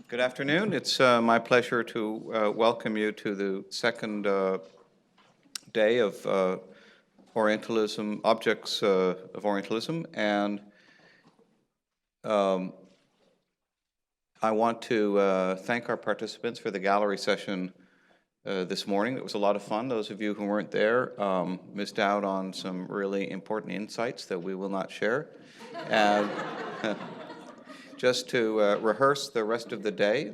Good afternoon. It's my pleasure to welcome you to the second day of Orientalism, Objects of Orientalism, and um, I want to thank our participants for the gallery session this morning. It was a lot of fun. Those of you who weren't there missed out on some really important insights that we will not share. And just to rehearse the rest of the day,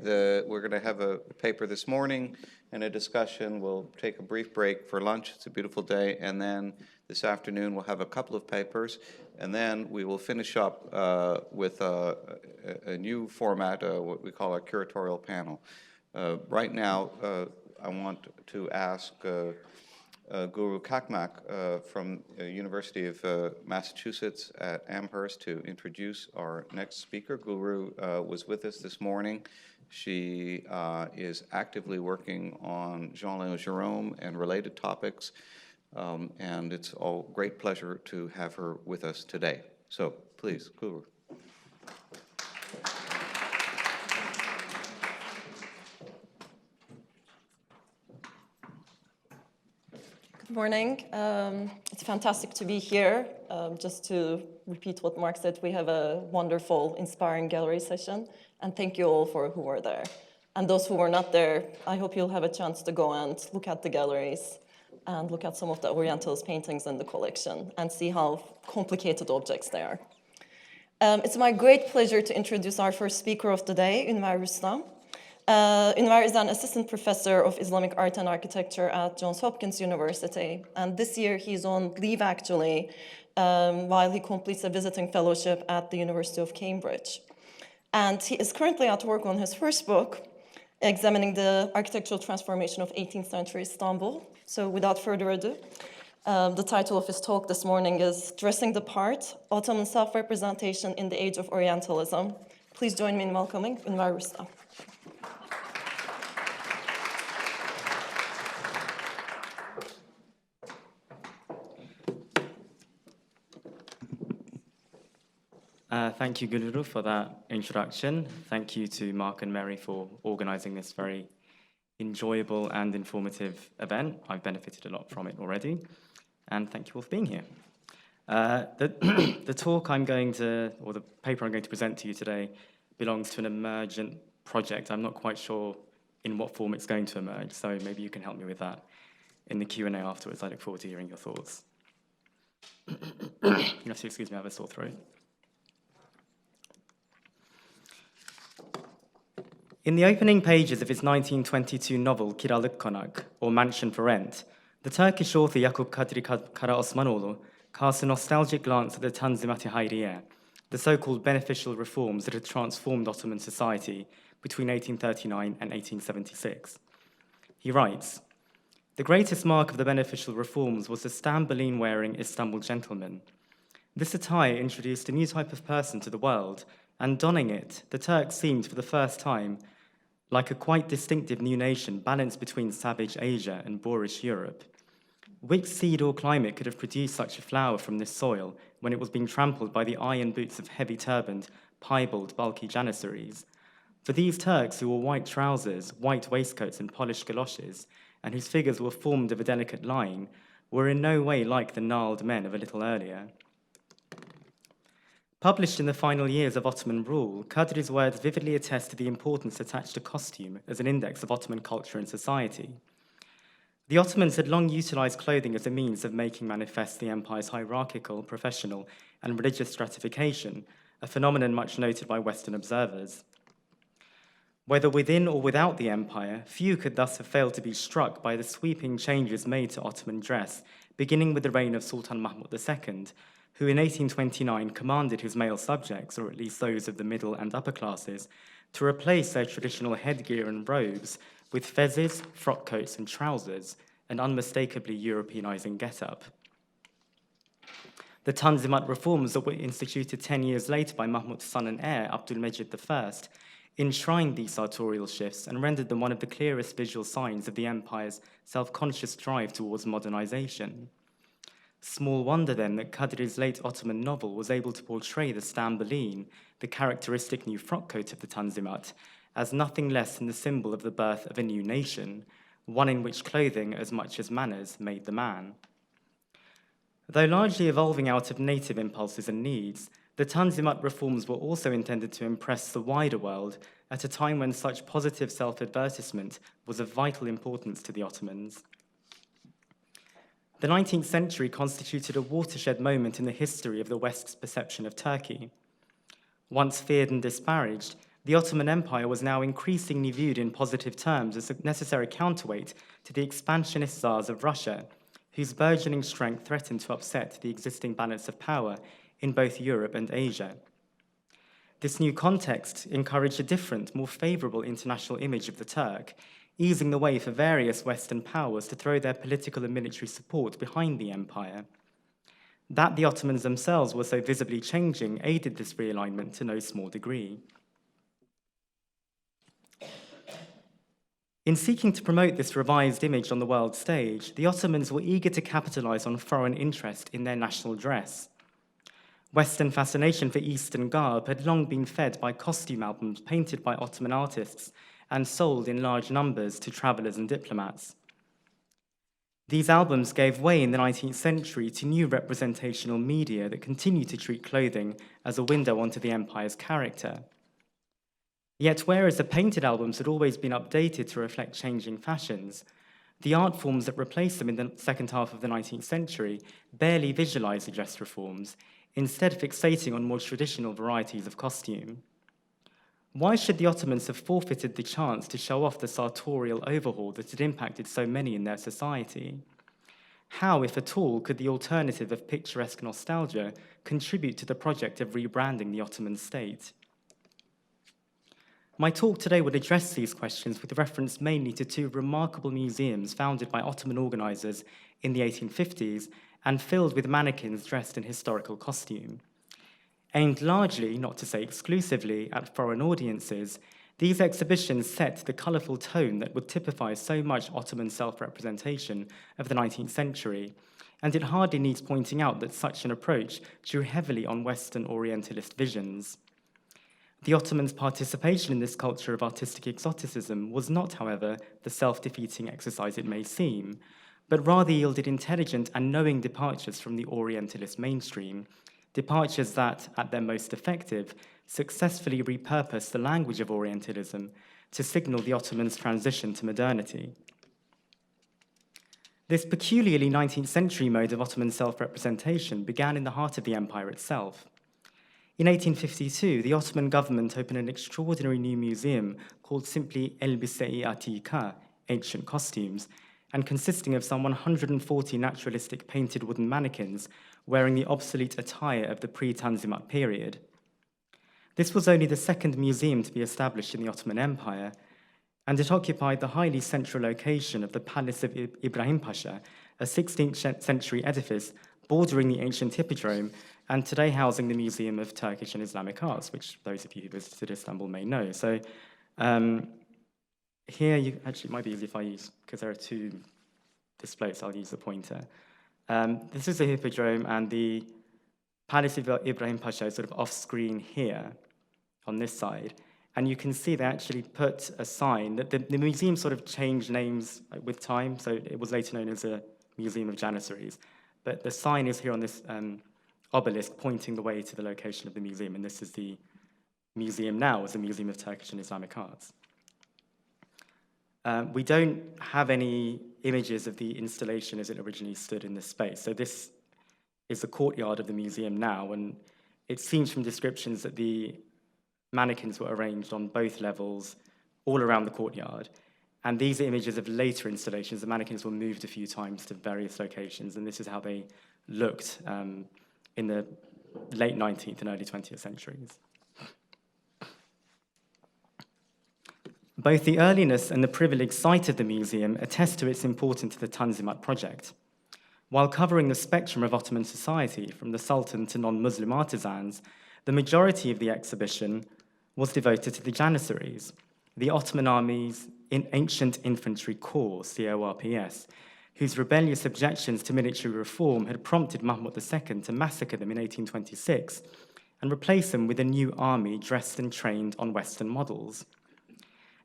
we're going to have a paper this morning and a discussion. We'll take a brief break for lunch. It's a beautiful day. And then this afternoon, we'll have a couple of papers. And then we will finish up with a new format, what we call a curatorial panel. Right now, I want to ask Guru Kakmak from University of Massachusetts at Amherst to introduce our next speaker. Guru was with us this morning. She is actively working on Jean-Léon Gérôme and related topics, and it's a great pleasure to have her with us today. So please, Guru. Good morning. It's fantastic to be here. Just to repeat what Mark said, we have a wonderful, inspiring gallery session, and thank you all for who were there. And those who were not there, I hope you'll have a chance to go and look at the galleries and look at some of the Orientalist paintings in the collection and see how complicated objects they are. It's my great pleasure to introduce our first speaker of the day, Ünver Rüstem. Ünver is an assistant professor of Islamic art and architecture at Johns Hopkins University. And this year he's on leave, actually, while he completes a visiting fellowship at the University of Cambridge. And he is currently at work on his first book, examining the architectural transformation of 18th century Istanbul. So without further ado, the title of his talk this morning is Dressing the Part, Ottoman Self-Representation in the Age of Orientalism. Please join me in welcoming Ünver Rüstem. Thank you, Guru, for that introduction. Thank you to Mark and Mary for organizing this very enjoyable and informative event. I've benefited a lot from it already. And thank you all for being here. The talk I'm going to, or the paper I'm going to present to you today belongs to an emergent project. I'm not quite sure in what form it's going to emerge, so maybe you can help me with that in the Q&A afterwards. I look forward to hearing your thoughts. You have to excuse me, I have a sore throat. In the opening pages of his 1922 novel Kiralık Konak, or Mansion for Rent, the Turkish author Yakup Kadri Kara Osmanoğlu casts a nostalgic glance at the Tanzimat-i Hayriye, the so-called beneficial reforms that had transformed Ottoman society between 1839 and 1876. He writes, "The greatest mark of the beneficial reforms was the Stamboline-wearing Istanbul gentleman. This attire introduced a new type of person to the world, and donning it, the Turks seemed for the first time like a quite distinctive new nation balanced between savage Asia and boorish Europe. Which seed or climate could have produced such a flower from this soil when it was being trampled by the iron boots of heavy-turbaned, piebald, bulky janissaries? For these Turks who wore white trousers, white waistcoats, and polished galoshes, and whose figures were formed of a delicate line, were in no way like the gnarled men of a little earlier." Published in the final years of Ottoman rule, Kadri's words vividly attest to the importance attached to costume as an index of Ottoman culture and society. The Ottomans had long utilized clothing as a means of making manifest the empire's hierarchical, professional, and religious stratification, a phenomenon much noted by Western observers. Whether within or without the empire, few could thus have failed to be struck by the sweeping changes made to Ottoman dress, beginning with the reign of Sultan Mahmud II, who in 1829 commanded his male subjects, or at least those of the middle and upper classes, to replace their traditional headgear and robes with fezzes, frock coats, and trousers, an unmistakably Europeanizing get-up. The Tanzimat reforms that were instituted 10 years later by Mahmud's son and heir, Abdülmecid I, enshrined these sartorial shifts and rendered them one of the clearest visual signs of the empire's self-conscious drive towards modernization. Small wonder, then, that Kadri's late Ottoman novel was able to portray the Stamboline, the characteristic new frock coat of the Tanzimat, as nothing less than the symbol of the birth of a new nation, one in which clothing as much as manners made the man. Though largely evolving out of native impulses and needs, the Tanzimat reforms were also intended to impress the wider world at a time when such positive self-advertisement was of vital importance to the Ottomans. The 19th century constituted a watershed moment in the history of the West's perception of Turkey. Once feared and disparaged, the Ottoman Empire was now increasingly viewed in positive terms as a necessary counterweight to the expansionist Tsars of Russia, whose burgeoning strength threatened to upset the existing balance of power in both Europe and Asia. This new context encouraged a different, more favorable international image of the Turk, easing the way for various Western powers to throw their political and military support behind the empire. That the Ottomans themselves were so visibly changing aided this realignment to no small degree. In seeking to promote this revised image on the world stage, the Ottomans were eager to capitalize on foreign interest in their national dress. Western fascination for Eastern garb had long been fed by costume albums painted by Ottoman artists and sold in large numbers to travelers and diplomats. These albums gave way in the 19th century to new representational media that continued to treat clothing as a window onto the empire's character. Yet, whereas the painted albums had always been updated to reflect changing fashions, the art forms that replaced them in the second half of the 19th century barely visualized the dress reforms, instead fixating on more traditional varieties of costume. Why should the Ottomans have forfeited the chance to show off the sartorial overhaul that had impacted so many in their society? How, if at all, could the alternative of picturesque nostalgia contribute to the project of rebranding the Ottoman state? My talk today would address these questions with reference mainly to two remarkable museums founded by Ottoman organizers in the 1850s and filled with mannequins dressed in historical costume. Aimed largely, not to say exclusively, at foreign audiences, these exhibitions set the colorful tone that would typify so much Ottoman self-representation of the 19th century, and it hardly needs pointing out that such an approach drew heavily on Western Orientalist visions. The Ottomans' participation in this culture of artistic exoticism was not, however, the self-defeating exercise it may seem, but rather yielded intelligent and knowing departures from the Orientalist mainstream, departures that, at their most effective, successfully repurposed the language of Orientalism to signal the Ottomans' transition to modernity. This peculiarly 19th century mode of Ottoman self-representation began in the heart of the empire itself. In 1852, the Ottoman government opened an extraordinary new museum called simply Elbise-i Atika, ancient costumes, and consisting of some 140 naturalistic painted wooden mannequins wearing the obsolete attire of the pre-Tanzimat period. This was only the second museum to be established in the Ottoman Empire, and it occupied the highly central location of the Palace of Ibrahim Pasha, a 16th century edifice bordering the ancient Hippodrome and today housing the Museum of Turkish and Islamic Arts, which those of you who visited Istanbul may know. So here, actually, it might be easy if I use, because there are two displays, I'll use the pointer. This is the Hippodrome, and the Palace of Ibrahim Pasha is sort of off-screen here on this side. And you can see they actually put a sign that the museum sort of changed names with time, so it was later known as a Museum of Janissaries. But the sign is here on this obelisk pointing the way to the location of the museum, and this is the museum now as the Museum of Turkish and Islamic Arts. We don't have any images of the installation as it originally stood in this space. So this is the courtyard of the museum now, and it seems from descriptions that the mannequins were arranged on both levels all around the courtyard. And these are images of later installations. The mannequins were moved a few times to various locations, and this is how they looked in the late 19th and early 20th centuries. Both the earliness and the privileged site of the museum attest to its importance to the Tanzimat project. While covering the spectrum of Ottoman society, from the Sultan to non-Muslim artisans, the majority of the exhibition was devoted to the Janissaries, the Ottoman army's ancient infantry corps, CORPS, whose rebellious objections to military reform had prompted Mahmud II to massacre them in 1826 and replace them with a new army dressed and trained on Western models.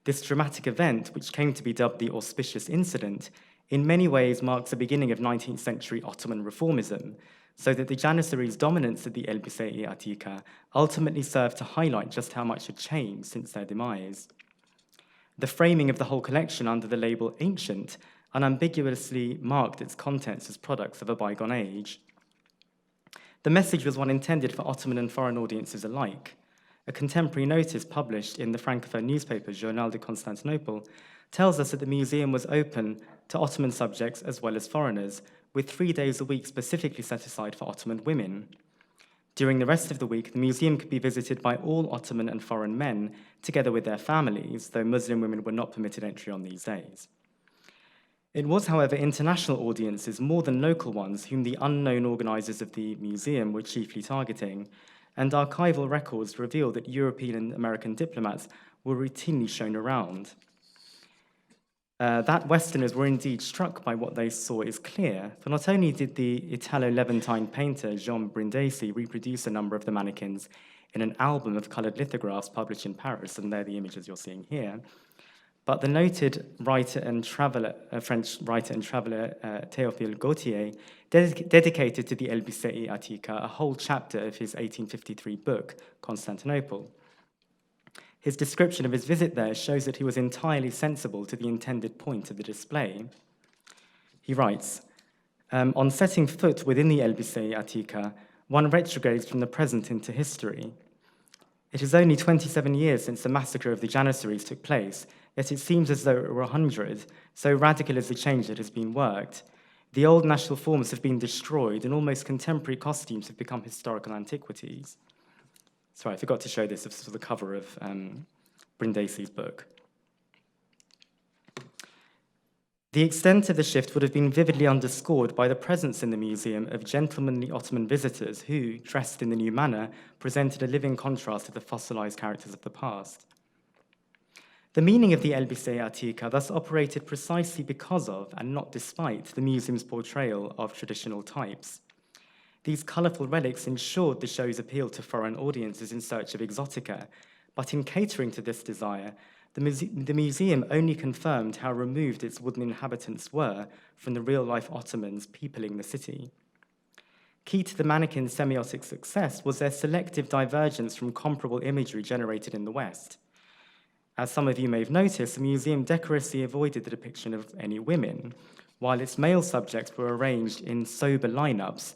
This dramatic event, which came to be dubbed the Auspicious Incident, in many ways marks the beginning of 19th century Ottoman reformism, so that the Janissaries' dominance of the Elbise-i Atika ultimately served to highlight just how much had changed since their demise. The framing of the whole collection under the label ancient unambiguously marked its contents as products of a bygone age. The message was one intended for Ottoman and foreign audiences alike. A contemporary notice published in the Francophone newspaper Journal de Constantinople tells us that the museum was open to Ottoman subjects as well as foreigners, with 3 days a week specifically set aside for Ottoman women. During the rest of the week, the museum could be visited by all Ottoman and foreign men, together with their families, though Muslim women were not permitted entry on these days. It was, however, international audiences more than local ones whom the unknown organizers of the museum were chiefly targeting, and archival records reveal that European and American diplomats were routinely shown around. That Westerners were indeed struck by what they saw is clear, for not only did the Italo-Levantine painter Jean Brindisi reproduce a number of the mannequins in an album of colored lithographs published in Paris, and they're the images you're seeing here, but the noted writer and traveler, French writer and traveler Théophile Gautier dedicated to the Elbise-i Atika a whole chapter of his 1853 book, Constantinople. His description of his visit there shows that he was entirely sensible to the intended point of the display. He writes, on setting foot within the Elbise-i Atika, one retrogrades from the present into history. It is only 27 years since the massacre of the Janissaries took place, yet it seems as though it were 100, so radical is the change that has been worked. The old national forms have been destroyed, and almost contemporary costumes have become historical antiquities. Sorry, I forgot to show this. This was the cover of Brindisi's book. The extent of the shift would have been vividly underscored by the presence in the museum of gentlemanly Ottoman visitors who, dressed in the new manner, presented a living contrast to the fossilized characters of the past. The meaning of the Elbise-i Atika thus operated precisely because of, and not despite, the museum's portrayal of traditional types. These colorful relics ensured the show's appeal to foreign audiences in search of exotica, but in catering to this desire, the museum only confirmed how removed its wooden inhabitants were from the real-life Ottomans peopling the city. Key to the mannequin's semiotic success was their selective divergence from comparable imagery generated in the West. As some of you may have noticed, the museum decorously avoided the depiction of any women, while its male subjects were arranged in sober lineups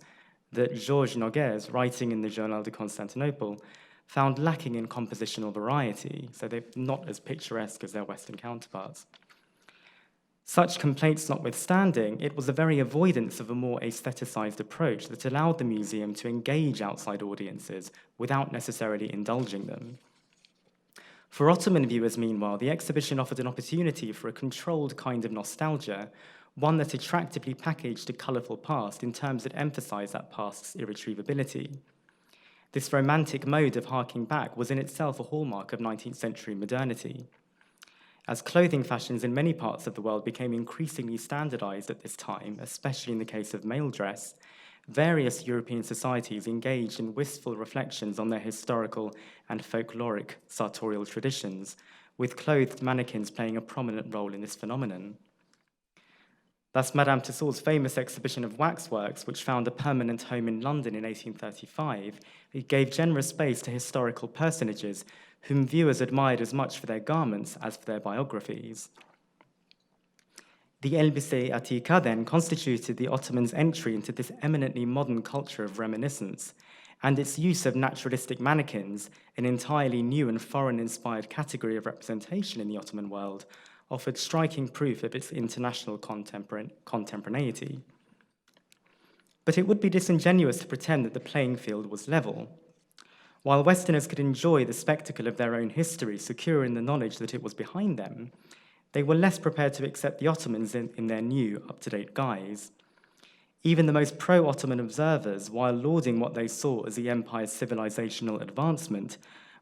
that Georges Noguès, writing in the Journal de Constantinople, found lacking in compositional variety, so they're not as picturesque as their Western counterparts. Such complaints notwithstanding, it was the very avoidance of a more aestheticized approach that allowed the museum to engage outside audiences without necessarily indulging them. For Ottoman viewers, meanwhile, the exhibition offered an opportunity for a controlled kind of nostalgia, one that attractively packaged a colorful past in terms that emphasized that past's irretrievability. This romantic mode of harking back was in itself a hallmark of 19th century modernity. As clothing fashions in many parts of the world became increasingly standardized at this time, especially in the case of male dress, various European societies engaged in wistful reflections on their historical and folkloric sartorial traditions, with clothed mannequins playing a prominent role in this phenomenon. Thus, Madame Tussauds' famous exhibition of waxworks, which found a permanent home in London in 1835, it gave generous space to historical personages whom viewers admired as much for their garments as for their biographies. The Elbise-i Atika then constituted the Ottomans' entry into this eminently modern culture of reminiscence, and its use of naturalistic mannequins, an entirely new and foreign-inspired category of representation in the Ottoman world, offered striking proof of its international contemporaneity. But it would be disingenuous to pretend that the playing field was level. While Westerners could enjoy the spectacle of their own history, secure in the knowledge that it was behind them, they were less prepared to accept the Ottomans in their new, up-to-date guise. Even the most pro-Ottoman observers, while lauding what they saw as the empire's civilizational advancement,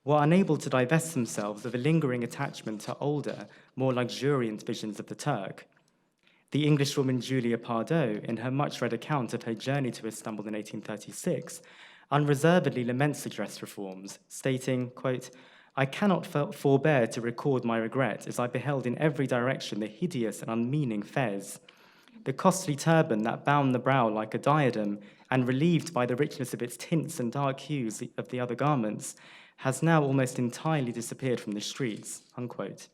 were unable to divest themselves of a lingering attachment to older, more luxuriant visions of the Turk. The Englishwoman Julia Pardoe, in her much-read account of her journey to Istanbul in 1836, unreservedly laments the dress reforms, stating, quote, I cannot forbear to record my regret as I beheld in every direction the hideous and unmeaning fez, the costly turban that bound the brow like a diadem and relieved by the richness of its tints and dark hues of the other garments, has now almost entirely disappeared from the streets, unquote.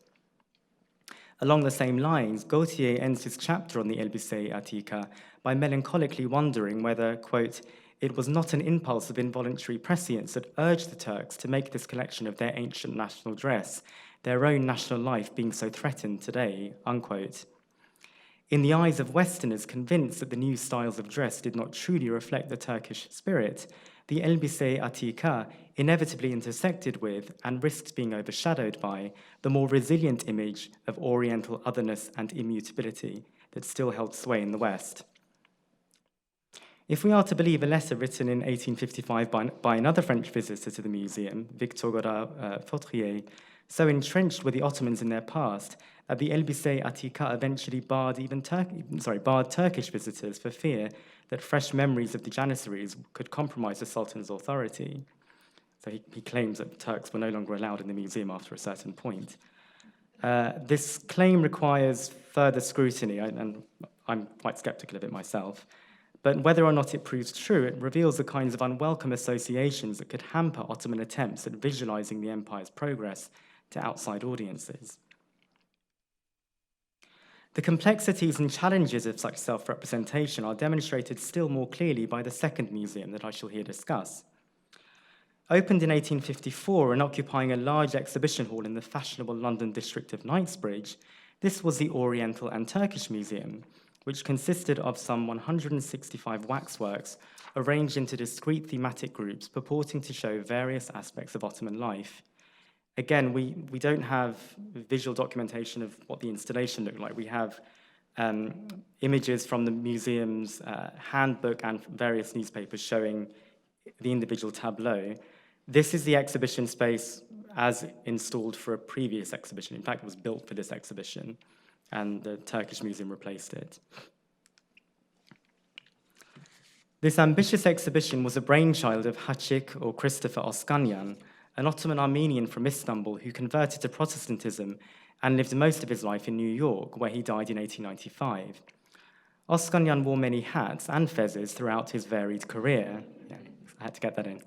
Along the same lines, Gautier ends his chapter on the Elbise Attika by melancholically wondering whether, quote, it was not an impulse of involuntary prescience that urged the Turks to make this collection of their ancient national dress, their own national life being so threatened today, unquote. In the eyes of Westerners convinced that the new styles of dress did not truly reflect the Turkish spirit, the Elbise Attika inevitably intersected with, and risked being overshadowed by, the more resilient image of Oriental otherness and immutability that still held sway in the West. If we are to believe a letter written in 1855 by another French visitor to the museum, Victor Godard Fautrier, so entrenched were the Ottomans in their past that the Elbise Attika eventually barred Turkish visitors for fear that fresh memories of the Janissaries could compromise the Sultan's authority. So he claims that Turks were no longer allowed in the museum after a certain point. This claim requires further scrutiny, and I'm quite skeptical of it myself. But whether or not it proves true, it reveals the kinds of unwelcome associations that could hamper Ottoman attempts at visualizing the empire's progress to outside audiences. The complexities and challenges of such self-representation are demonstrated still more clearly by the second museum that I shall here discuss. Opened in 1854 and occupying a large exhibition hall in the fashionable London district of Knightsbridge, this was the Oriental and Turkish Museum, which consisted of some 165 waxworks arranged into discrete thematic groups purporting to show various aspects of Ottoman life. Again, we don't have visual documentation of what the installation looked like. We have images from the museum's handbook and various newspapers showing the individual tableau. This is the exhibition space as installed for a previous exhibition. In fact, it was built for this exhibition, and the Turkish Museum replaced it. This ambitious exhibition was a brainchild of Hachik or Christopher Oskanyan, an Ottoman Armenian from Istanbul who converted to Protestantism and lived most of his life in New York, where he died in 1895. Oskanyan wore many hats and fezzes throughout his varied career. Yeah, I had to get that in.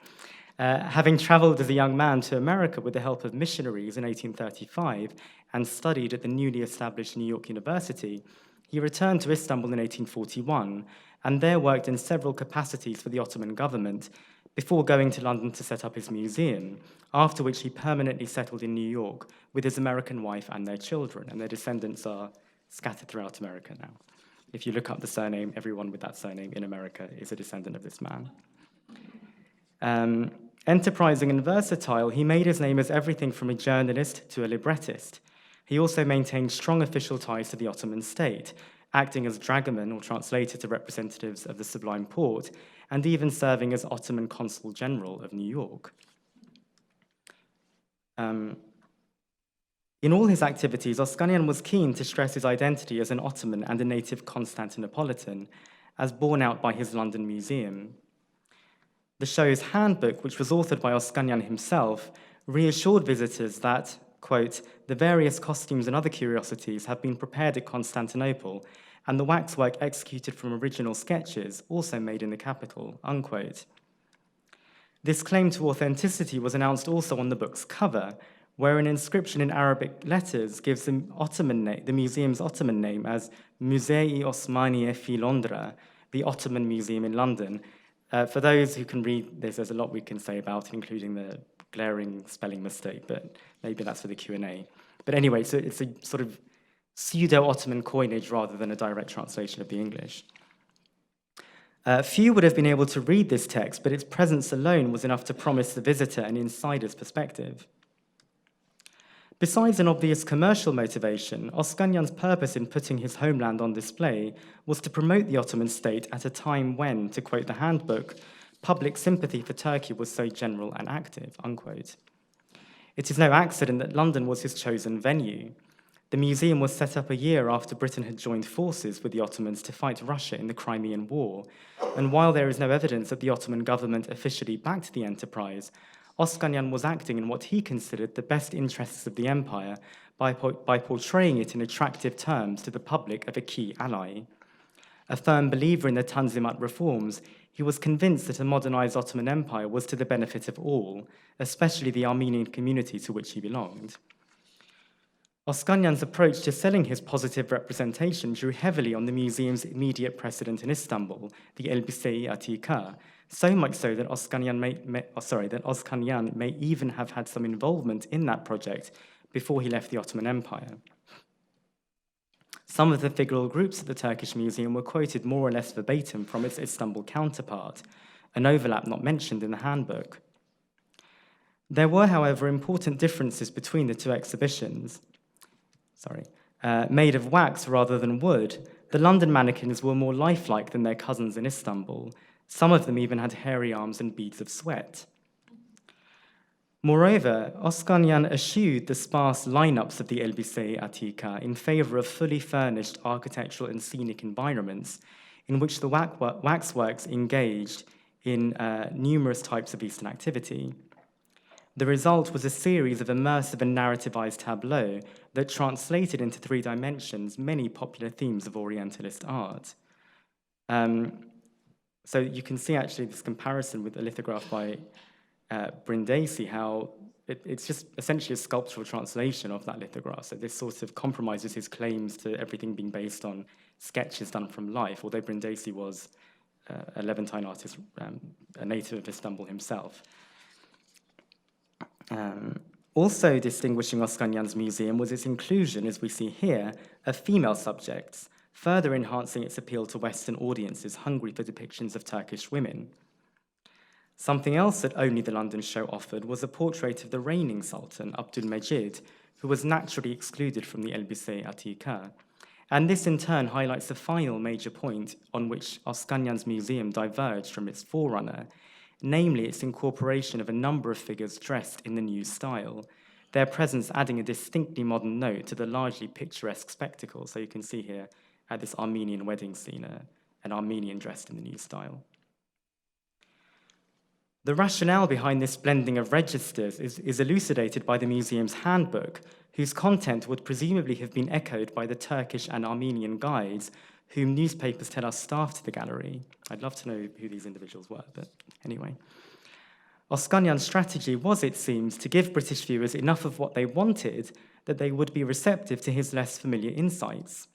Having traveled as a young man to America with the help of missionaries in 1835 and studied at the newly established New York University, he returned to Istanbul in 1841 and there worked in several capacities for the Ottoman government before going to London to set up his museum, after which he permanently settled in New York with his American wife and their children, and their descendants are scattered throughout America now. If you look up the surname, everyone with that surname in America is a descendant of this man. Enterprising and versatile, he made his name as everything from a journalist to a librettist. He also maintained strong official ties to the Ottoman state, acting as dragoman or translator to representatives of the Sublime Porte, and even serving as Ottoman Consul General of New York. In all his activities, Oskanyan was keen to stress his identity as an Ottoman and a native Constantinopolitan, as borne out by his London museum. The show's handbook, which was authored by Oskanyan himself, reassured visitors that, quote, the various costumes and other curiosities have been prepared at Constantinople, and the waxwork executed from original sketches, also made in the capital, unquote. This claim to authenticity was announced also on the book's cover, where an inscription in Arabic letters gives the museum's Ottoman name as Musei Osmaniye fi Londra, the Ottoman Museum in London. For those who can read this, there's a lot we can say about it, including the glaring spelling mistake, but maybe that's for the Q&A. But anyway, so it's a sort of pseudo-Ottoman coinage rather than a direct translation of the English. Few would have been able to read this text, but its presence alone was enough to promise the visitor an insider's perspective. Besides an obvious commercial motivation, Oskanyan's purpose in putting his homeland on display was to promote the Ottoman state at a time when, to quote the handbook, public sympathy for Turkey was so general and active, unquote. It is no accident that London was his chosen venue. The museum was set up a year after Britain had joined forces with the Ottomans to fight Russia in the Crimean War, and while there is no evidence that the Ottoman government officially backed the enterprise, Oskanyan was acting in what he considered the best interests of the empire by portraying it in attractive terms to the public of a key ally. A firm believer in the Tanzimat reforms, he was convinced that a modernized Ottoman Empire was to the benefit of all, especially the Armenian community to which he belonged. Oskanyan's approach to selling his positive representation drew heavily on the museum's immediate precedent in Istanbul, the Elbise-i Atika, so much so that Oskanyan may even have had some involvement in that project before he left the Ottoman Empire. Some of the figural groups at the Turkish Museum were quoted more or less verbatim from its Istanbul counterpart, an overlap not mentioned in the handbook. There were, however, important differences between the two exhibitions. Made of wax rather than wood, the London mannequins were more lifelike than their cousins in Istanbul. Some of them even had hairy arms and beads of sweat. Moreover, Oskanyan eschewed the sparse lineups of the Elbise-i Atika in favor of fully furnished architectural and scenic environments in which the waxworks engaged in numerous types of Eastern activity. The result was a series of immersive and narrativized tableaux that translated into 3 dimensions many popular themes of Orientalist art. So you can see actually this comparison with a lithograph by Brindisi, how it's just essentially a sculptural translation of that lithograph. So this sort of compromises his claims to everything being based on sketches done from life, although Brindisi was a Levantine artist, a native of Istanbul himself. Also distinguishing Oskanyan's museum was its inclusion, as we see here, of female subjects, further enhancing its appeal to Western audiences hungry for depictions of Turkish women. Something else that only the London show offered was a portrait of the reigning Sultan, Abdülmecid, who was naturally excluded from the Elbise-i Atika. And this in turn highlights the final major point on which Oskanyan's museum diverged from its forerunner, namely its incorporation of a number of figures dressed in the new style, their presence adding a distinctly modern note to the largely picturesque spectacle. So you can see here at this Armenian wedding scene, an Armenian dressed in the new style. The rationale behind this blending of registers is elucidated by the museum's handbook, whose content would presumably have been echoed by the Turkish and Armenian guides whom newspapers tell us staffed the gallery. I'd love to know who these individuals were, but anyway. Oskanyan's strategy was, it seems, to give British viewers enough of what they wanted that they would be receptive to his less familiar insights.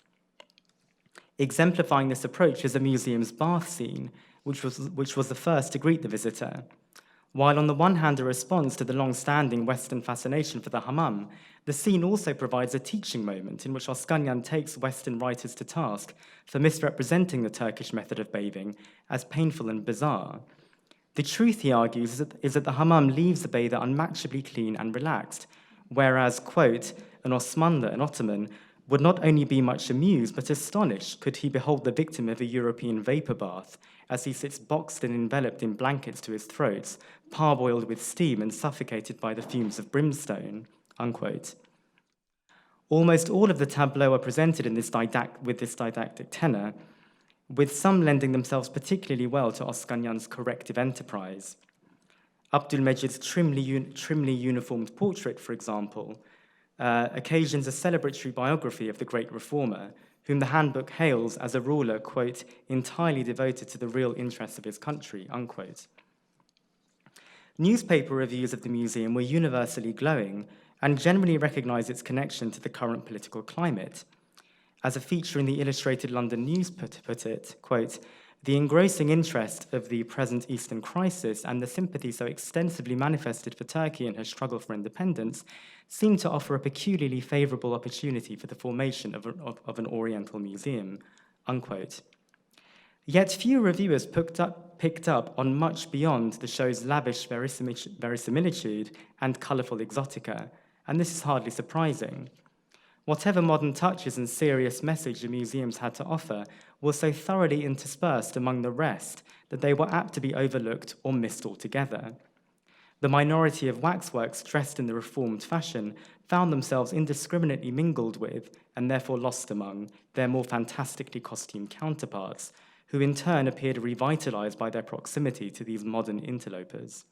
Exemplifying this approach is the museum's bath scene, which was the first to greet the visitor. While on the one hand a response to the long-standing Western fascination for the hammam, the scene also provides a teaching moment in which Oskanyan takes Western writers to task for misrepresenting the Turkish method of bathing as painful and bizarre. The truth, he argues, is that the hammam leaves the bather unmatchably clean and relaxed, whereas, quote, an Osmanlı, an Ottoman, would not only be much amused but astonished could he behold the victim of a European vapor bath as he sits boxed and enveloped in blankets to his throats, parboiled with steam and suffocated by the fumes of brimstone, unquote. Almost all of the tableaux are presented in with this didactic tenor, with some lending themselves particularly well to Oskanyan's corrective enterprise. Abdülmecid's trimly uniformed portrait, for example, occasions a celebratory biography of the great reformer, whom the handbook hails as a ruler, quote, entirely devoted to the real interests of his country, unquote. Newspaper reviews of the museum were universally glowing and generally recognized its connection to the current political climate. As a feature in the Illustrated London News put it, quote, the engrossing interest of the present Eastern crisis and the sympathy so extensively manifested for Turkey in her struggle for independence seem to offer a peculiarly favorable opportunity for the formation of an Oriental museum, unquote. Yet few reviewers picked up on much beyond the show's lavish verisimilitude and colorful exotica, and this is hardly surprising. Whatever modern touches and serious message the museums had to offer were so thoroughly interspersed among the rest that they were apt to be overlooked or missed altogether. The minority of waxworks dressed in the reformed fashion found themselves indiscriminately mingled with, and therefore lost among, their more fantastically costumed counterparts, who in turn appeared revitalized by their proximity to these modern interlopers.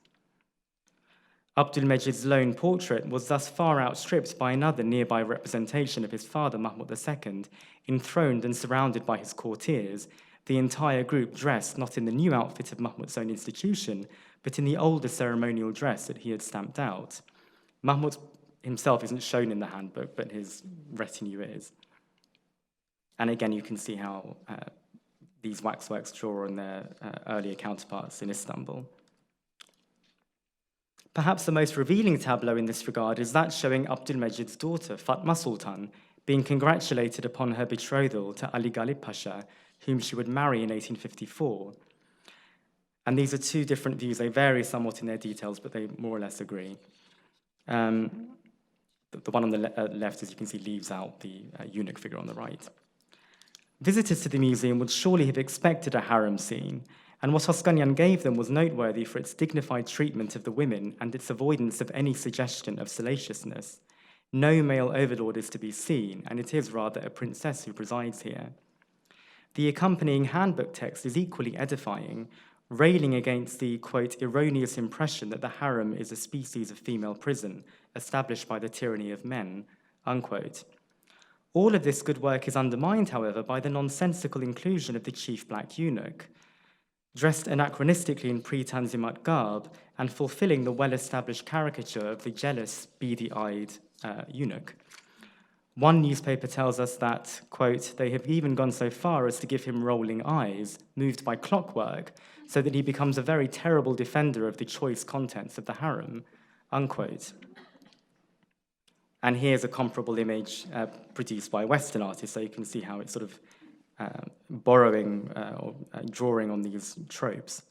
Abdülmecit's lone portrait was thus far outstripped by another nearby representation of his father, Mahmud II, enthroned and surrounded by his courtiers, the entire group dressed not in the new outfit of Mahmud's own institution, but in the older ceremonial dress that he had stamped out. Mahmud himself isn't shown in the handbook, but his retinue is. And again, you can see how these waxworks draw on their earlier counterparts in Istanbul. Perhaps the most revealing tableau in this regard is that showing Abdülmecit's daughter, Fatma Sultan, being congratulated upon her betrothal to Ali Galip Pasha, whom she would marry in 1854. And these are two different views. They vary somewhat in their details, but they more or less agree. The one on the left, as you can see, leaves out the eunuch figure on the right. Visitors to the museum would surely have expected a harem scene, and what Oskanyan gave them was noteworthy for its dignified treatment of the women and its avoidance of any suggestion of salaciousness. No male overlord is to be seen, and it is rather a princess who presides here. The accompanying handbook text is equally edifying, railing against the, quote, erroneous impression that the harem is a species of female prison established by the tyranny of men, unquote. All of this good work is undermined, however, by the nonsensical inclusion of the chief black eunuch, dressed anachronistically in pre-Tanzimat garb and fulfilling the well-established caricature of the jealous, beady-eyed eunuch. One newspaper tells us that, quote, they have even gone so far as to give him rolling eyes, moved by clockwork, so that he becomes a very terrible defender of the choice contents of the harem, unquote. And here's a comparable image produced by Western artists, so you can see how it's sort of borrowing or drawing on these tropes.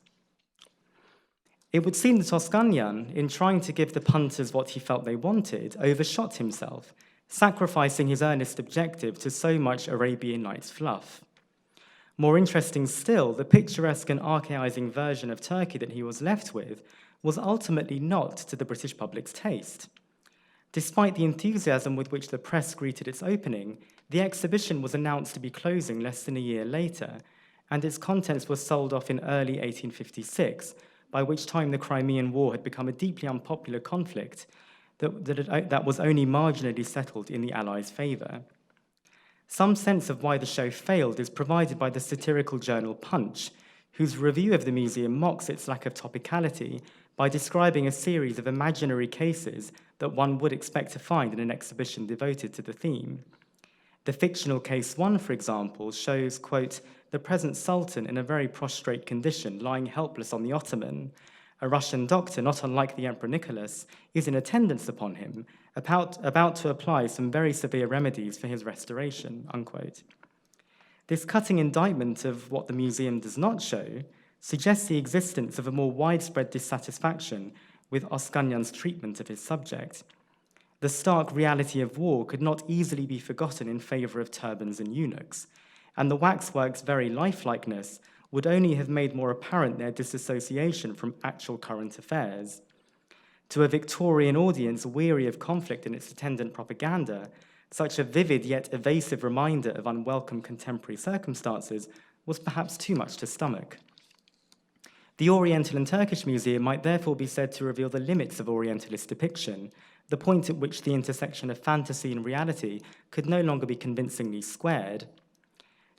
It would seem that Oskanyan, in trying to give the punters what he felt they wanted, overshot himself, sacrificing his earnest objective to so much Arabian Nights fluff. More interesting still, the picturesque and archaizing version of Turkey that he was left with was ultimately not to the British public's taste. Despite the enthusiasm with which the press greeted its opening, the exhibition was announced to be closing less than a year later, and its contents were sold off in early 1856, by which time the Crimean War had become a deeply unpopular conflict that was only marginally settled in the Allies' favor. Some sense of why the show failed is provided by the satirical journal Punch, whose review of the museum mocks its lack of topicality by describing a series of imaginary cases that one would expect to find in an exhibition devoted to the theme. The fictional case 1, for example, shows, quote, the present Sultan in a very prostrate condition, lying helpless on the ottoman. A Russian doctor, not unlike the Emperor Nicholas, is in attendance upon him, about to apply some very severe remedies for his restoration, unquote. This cutting indictment of what the museum does not show suggests the existence of a more widespread dissatisfaction with Oskanyan's treatment of his subject. The stark reality of war could not easily be forgotten in favor of turbans and eunuchs, and the waxwork's very lifelikeness would only have made more apparent their disassociation from actual current affairs. To a Victorian audience weary of conflict and its attendant propaganda, such a vivid yet evasive reminder of unwelcome contemporary circumstances was perhaps too much to stomach. The Oriental and Turkish Museum might therefore be said to reveal the limits of Orientalist depiction, the point at which the intersection of fantasy and reality could no longer be convincingly squared.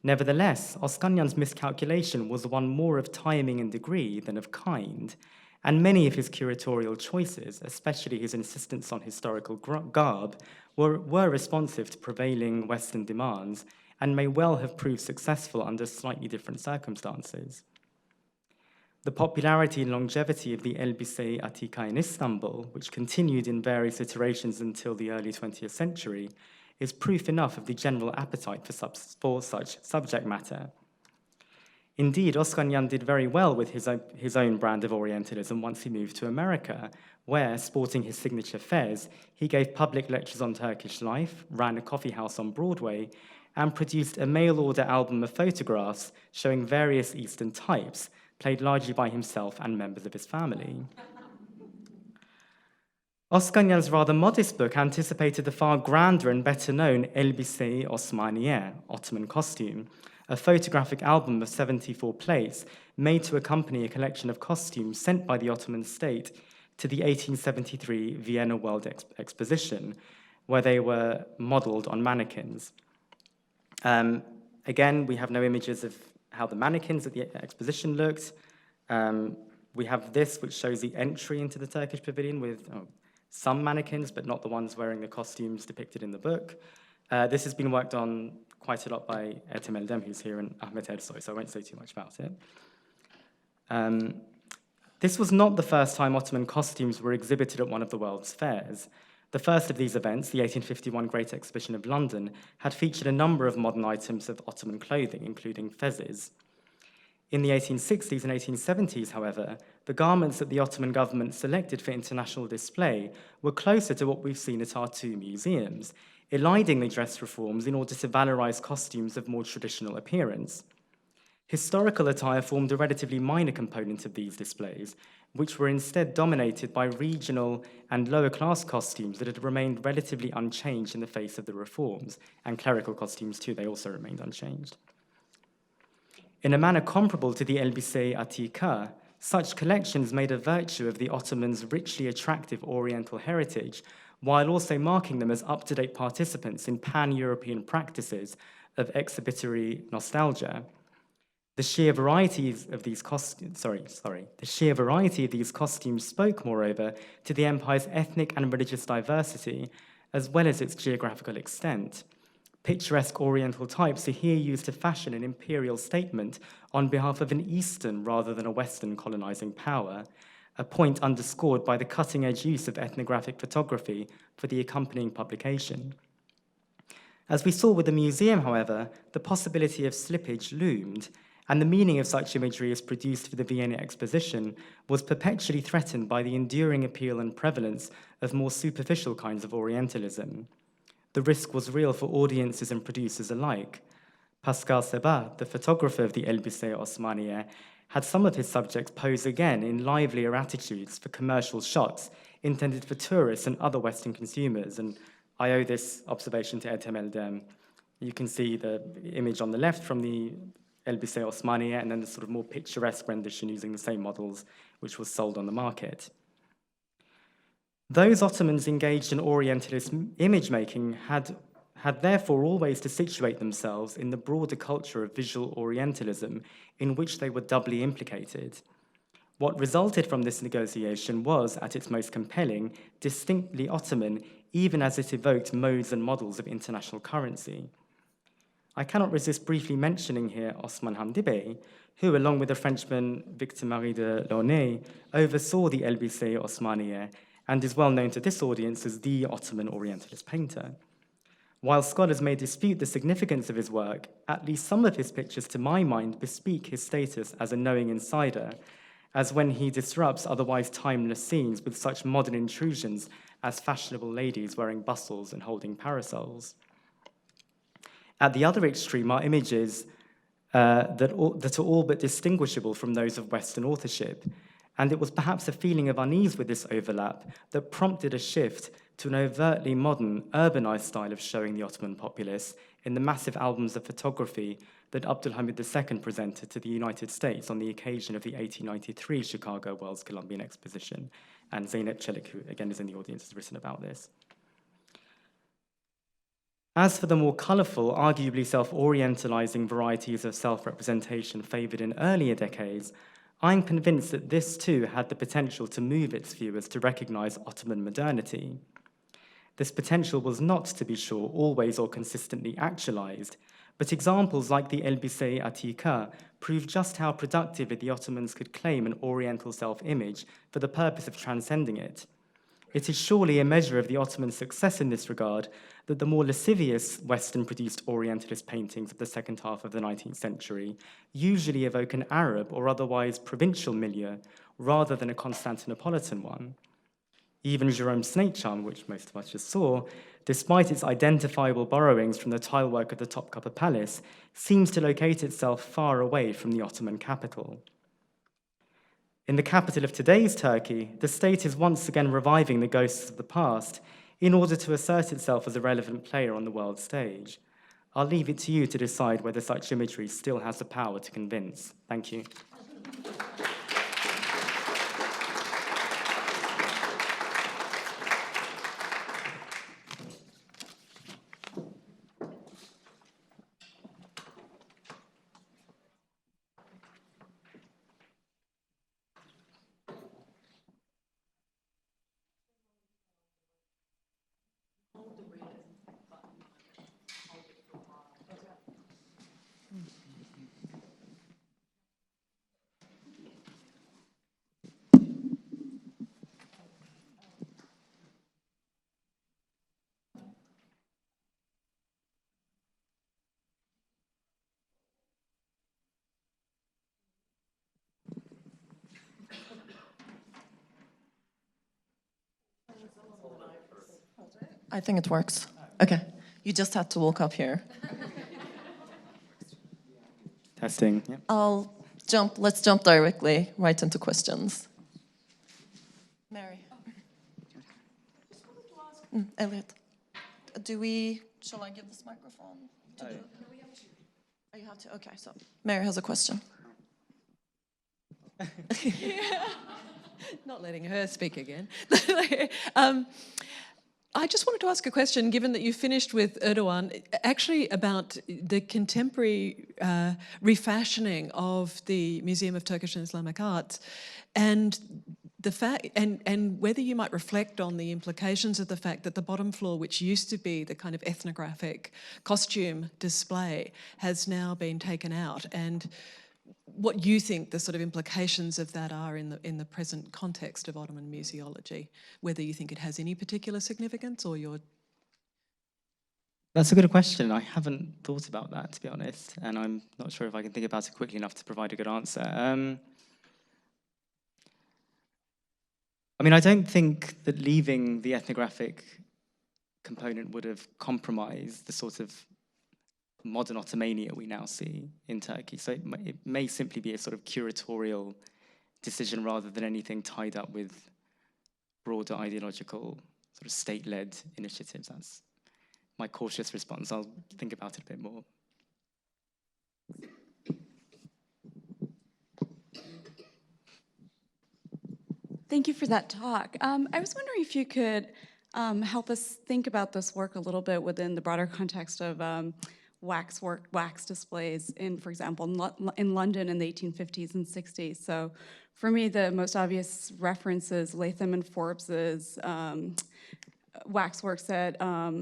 Nevertheless, Oskanyan's miscalculation was one more of timing and degree than of kind, and many of his curatorial choices, especially his insistence on historical garb, were responsive to prevailing Western demands and may well have proved successful under slightly different circumstances. The popularity and longevity of the Elbise-i Atika in Istanbul, which continued in various iterations until the early 20th century, is proof enough of the general appetite for such subject matter. Indeed, Oskanyan did very well with his own brand of Orientalism once he moved to America, where, sporting his signature fez, he gave public lectures on Turkish life, ran a coffee house on Broadway, and produced a mail-order album of photographs showing various Eastern types, played largely by himself and members of his family. Oskanyan's rather modest book anticipated the far grander and better-known Elbise-i Osmaniye, Ottoman costume, a photographic album of 74 plates made to accompany a collection of costumes sent by the Ottoman state to the 1873 Vienna World Exposition, where they were modeled on mannequins. Again, we have no images of how the mannequins at the exposition looked. We have this, which shows the entry into the Turkish pavilion with some mannequins, but not the ones wearing the costumes depicted in the book. This has been worked on quite a lot by Ertem Eldem, who's here, and Ahmet Ersoy, so I won't say too much about it. This was not the first time Ottoman costumes were exhibited at one of the world's fairs. The first of these events, the 1851 Great Exhibition of London, had featured a number of modern items of Ottoman clothing, including fezzes. In the 1860s and 1870s, however, the garments that the Ottoman government selected for international display were closer to what we've seen at our two museums, eliding the dress reforms in order to valorize costumes of more traditional appearance. Historical attire formed a relatively minor component of these displays, which were instead dominated by regional and lower-class costumes that had remained relatively unchanged in the face of the reforms, and clerical costumes too, they also remained unchanged. In a manner comparable to the Elbise Atika, such collections made a virtue of the Ottomans' richly attractive Oriental heritage, while also marking them as up-to-date participants in pan-European practices of exhibitory nostalgia. The sheer variety of these costumes spoke, moreover, to the empire's ethnic and religious diversity, as well as its geographical extent. Picturesque Oriental types are here used to fashion an imperial statement on behalf of an Eastern rather than a Western colonizing power, a point underscored by the cutting-edge use of ethnographic photography for the accompanying publication. As we saw with the museum, however, the possibility of slippage loomed, and the meaning of such imagery as produced for the Vienna Exposition was perpetually threatened by the enduring appeal and prevalence of more superficial kinds of Orientalism. The risk was real for audiences and producers alike. Pascal Sebah, the photographer of the Elbise Osmaniye, had some of his subjects pose again in livelier attitudes for commercial shots intended for tourists and other Western consumers, and I owe this observation to Ertem Eldem. You can see the image on the left from the Elbise Osmaniye, and then the sort of more picturesque rendition using the same models, which was sold on the market. Those Ottomans engaged in Orientalist image-making had therefore always to situate themselves in the broader culture of visual Orientalism, in which they were doubly implicated. What resulted from this negotiation was, at its most compelling, distinctly Ottoman, even as it evoked modes and models of international currency. I cannot resist briefly mentioning here Osman Hamdi Bey, who, along with the Frenchman Victor-Marie de Launay, oversaw the Elbise Osmaniye and is well known to this audience as the Ottoman Orientalist painter. While scholars may dispute the significance of his work, at least some of his pictures, to my mind, bespeak his status as a knowing insider, as when he disrupts otherwise timeless scenes with such modern intrusions as fashionable ladies wearing bustles and holding parasols. At the other extreme are images that are all but distinguishable from those of Western authorship, and it was perhaps a feeling of unease with this overlap that prompted a shift to an overtly modern, urbanized style of showing the Ottoman populace in the massive albums of photography that Abdülhamid II presented to the United States on the occasion of the 1893 Chicago World's Columbian Exposition, and Zeynep Çelik, who again is in the audience, has written about this. As for the more colorful, arguably self-orientalizing varieties of self-representation favored in earlier decades, I'm convinced that this too had the potential to move its viewers to recognize Ottoman modernity. This potential was not, to be sure, always or consistently actualized, but examples like the Elbise Atika prove just how productive the Ottomans could claim an Oriental self-image for the purpose of transcending it. It is surely a measure of the Ottoman success in this regard that the more lascivious Western-produced Orientalist paintings of the second half of the 19th century usually evoke an Arab or otherwise provincial milieu rather than a Constantinopolitan one. Even Jerome's snake charm, which most of us just saw, despite its identifiable borrowings from the tilework of the Topkapi Palace, seems to locate itself far away from the Ottoman capital. In the capital of today's Turkey, the state is once again reviving the ghosts of the past in order to assert itself as a relevant player on the world stage. I'll leave it to you to decide whether such imagery still has the power to convince. Thank you. I think it works. Okay. You just had to walk up here. Testing. Yeah. Let's jump directly right into questions. Mary. Elliot. Shall I give this microphone to the... Oh, you have to, okay, so Mary has a question. Not letting her speak again. I just wanted to ask a question, given that you finished with Erdogan, actually about the contemporary refashioning of the Museum of Turkish and Islamic Arts, and the fact, and whether you might reflect on the implications of the fact that the bottom floor, which used to be the kind of ethnographic costume display, has now been taken out, and what you think the sort of implications of that are in the present context of Ottoman museology, whether you think it has any particular significance or you're... That's a good question. I haven't thought about that, to be honest, and I'm not sure if I can think about it quickly enough to provide a good answer. I mean, I don't think that leaving the ethnographic component would have compromised the sort of modern Ottomania we now see in Turkey. So it may simply be a sort of curatorial decision rather than anything tied up with broader ideological sort of state-led initiatives. That's my cautious response. I'll think about it a bit more. Thank you for that talk. I was wondering if you could help us think about this work a little bit within the broader context of wax displays in, for example, in London in the 1850s and 60s. So for me, the most obvious reference is Latham and Forbes's waxworks at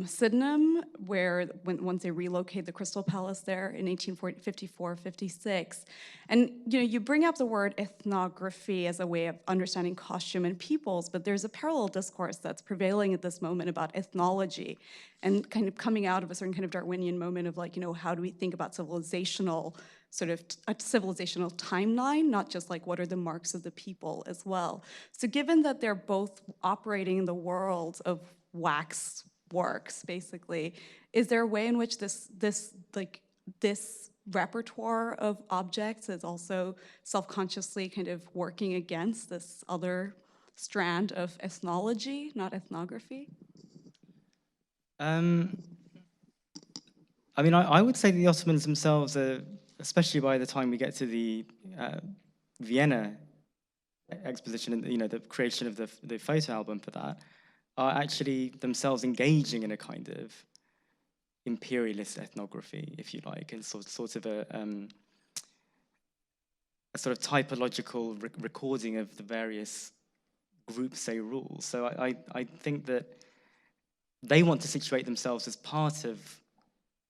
Sydenham, where once they relocate the Crystal Palace there in 1854-56. And you bring up the word ethnography as a way of understanding costume and peoples, but there's a parallel discourse that's prevailing at this moment about ethnology and kind of coming out of a certain kind of Darwinian moment of like, how do we think about civilizational, sort of a civilizational timeline, not just like what are the marks of the people as well. So given that they're both operating in the world of wax works, basically, is there a way in which this repertoire of objects is also self-consciously kind of working against this other strand of ethnology, not ethnography? I mean, I would say the Ottomans themselves are, especially by the time we get to the Vienna exposition and the creation of the photo album for that, are actually themselves engaging in a kind of imperialist ethnography, if you like, and sort of a sort of typological recording of the various groups they rule. So I think that they want to situate themselves as part of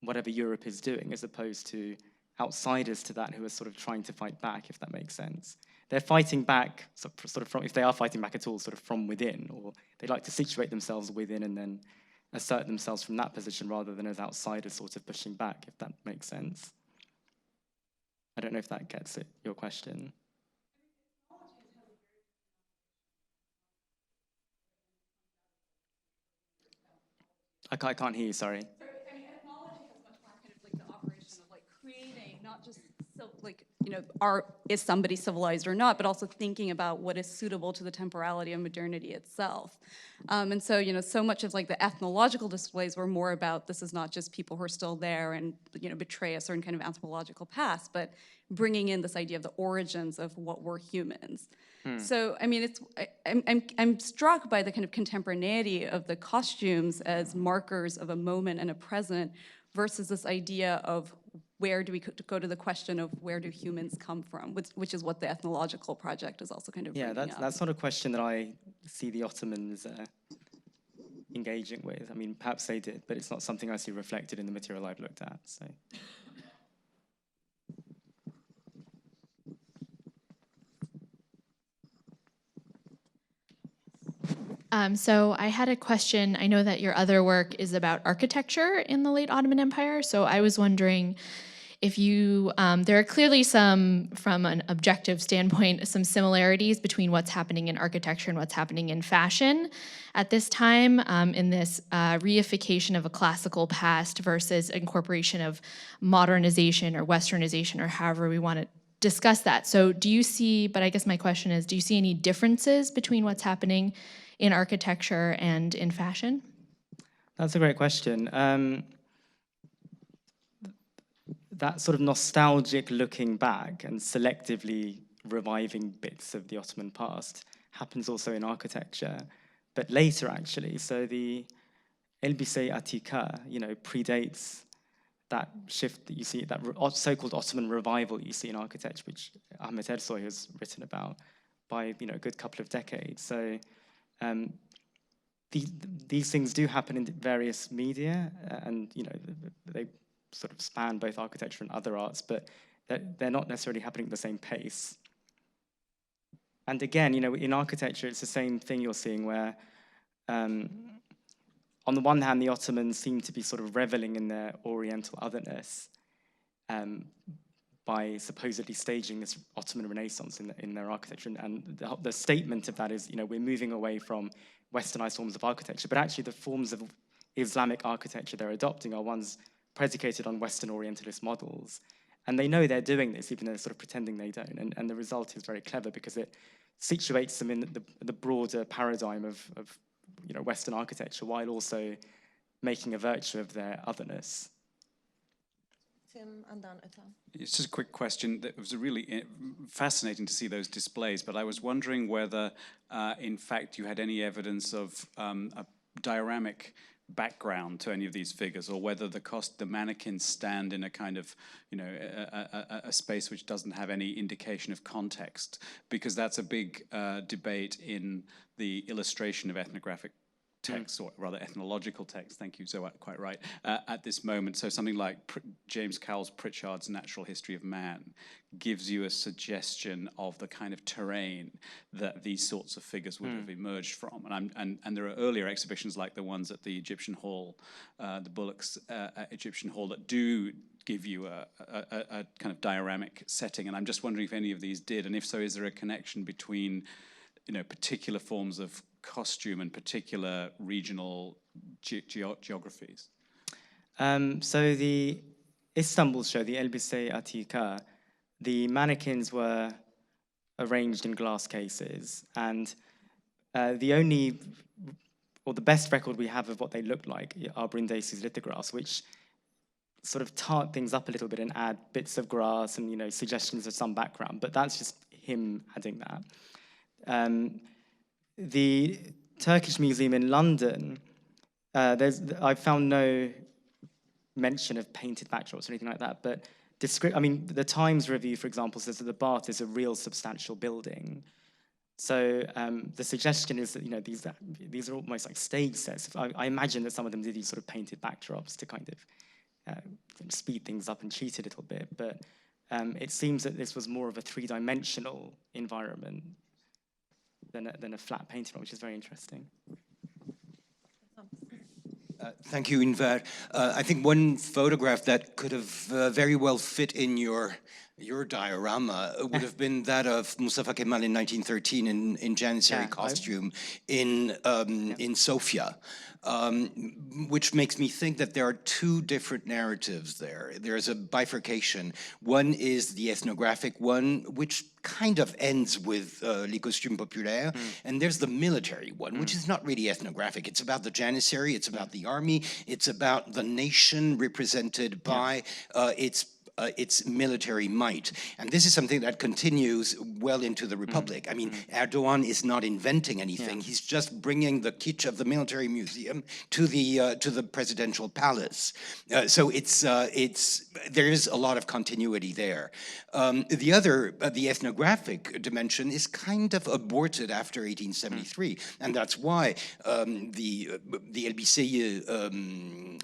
whatever Europe is doing, as opposed to outsiders to that who are sort of trying to fight back, if that makes sense. They're fighting back, sort of from, if they are fighting back at all, sort of from within, or they like to situate themselves within and then assert themselves from that position rather than as outsiders sort of pushing back, if that makes sense. I don't know if that gets at your question. I can't hear you, sorry. I mean, ethnology has much more kind of like the operation of like creating, not just is somebody civilized or not, but also thinking about what is suitable to the temporality of modernity itself. And so, so much of like the ethnological displays were more about this is not just people who are still there and, betray a certain kind of anthropological past, but bringing in this idea of the origins of what were humans. So, I mean, I'm struck by the kind of contemporaneity of the costumes as markers of a moment and a present versus this idea of where do we go to the question of where do humans come from, which is what the ethnological project is also kind of bringing up. That's not a question that I see the Ottomans engaging with. I mean, perhaps they did, but it's not something I see reflected in the material I've looked at. So. So I had a question. I know that your other work is about architecture in the late Ottoman Empire, so I was wondering if you, there are clearly some, from an objective standpoint, some similarities between what's happening in architecture and what's happening in fashion at this time, in this reification of a classical past versus incorporation of modernization or westernization, or however we want to discuss that. So do you see, but I guess my question is, do you see any differences between what's happening in architecture and in fashion? That's a great question. That sort of nostalgic looking back and selectively reviving bits of the Ottoman past happens also in architecture, but later actually. So the Elbise Atika, predates that shift that you see, that so-called Ottoman revival you see in architecture, which Ahmet Ersoy has written about by a good couple of decades. So these things do happen in various media, and they sort of span both architecture and other arts, but they're not necessarily happening at the same pace. And again, in architecture, it's the same thing you're seeing where, on the one hand, the Ottomans seem to be sort of reveling in their Oriental otherness by supposedly staging this Ottoman Renaissance in their architecture. And the statement of that is, we're moving away from westernized forms of architecture, but actually the forms of Islamic architecture they're adopting are ones predicated on Western Orientalist models. And they know they're doing this, even though they're sort of pretending they don't. And the result is very clever because it situates them in the broader paradigm of Western architecture, while also making a virtue of their otherness. Tim and then Ethan. It's just a quick question. It was really fascinating to see those displays, but I was wondering whether, in fact, you had any evidence of a dioramic background to any of these figures, or whether the mannequins stand in a kind of, a space which doesn't have any indication of context, because that's a big debate in the illustration of ethnographic text, or rather ethnological text, thank you, so quite right, at this moment. So something like James Cowles Pritchard's Natural History of Man gives you a suggestion of the kind of terrain that these sorts of figures would have emerged from. And there are earlier exhibitions like the ones at the Egyptian Hall, the Bullock's Egyptian Hall, that do give you a kind of dioramic setting. And I'm just wondering if any of these did, and if so, is there a connection between particular forms of costume and particular regional geographies? So the Istanbul show, the Elbise Atika, the mannequins were arranged in glass cases, and the best record we have of what they looked like are Brindisi's lithographs, which sort of tart things up a little bit and add bits of grass and suggestions of some background, but that's just him adding that. The Turkish Museum in London, I found no mention of painted backdrops or anything like that, but the Times review, for example, says that the Bath is a real substantial building. So the suggestion is that these are almost like stage sets. I imagine that some of them did these sort of painted backdrops to kind of speed things up and cheat a little bit, but it seems that this was more of a three-dimensional environment than a flat painting one, which is very interesting. Thank you, Inver. I think one photograph that could have very well fit in your diorama would have been that of Mustafa Kemal in 1913 in Janissary costume in Sofia, which makes me think that there are two different narratives there. There's a bifurcation. One is the ethnographic one, which kind of ends with Les Costumes Populaires, and there's the military one, which is not really ethnographic. It's about the Janissary, it's about the army, it's about the nation represented by its military might. And this is something that continues well into the Republic. I mean, Erdogan is not inventing anything. He's just bringing the kitsch of the military museum to the presidential palace. So there is a lot of continuity there. The other, the ethnographic dimension is kind of aborted after 1873. And that's why the Elbise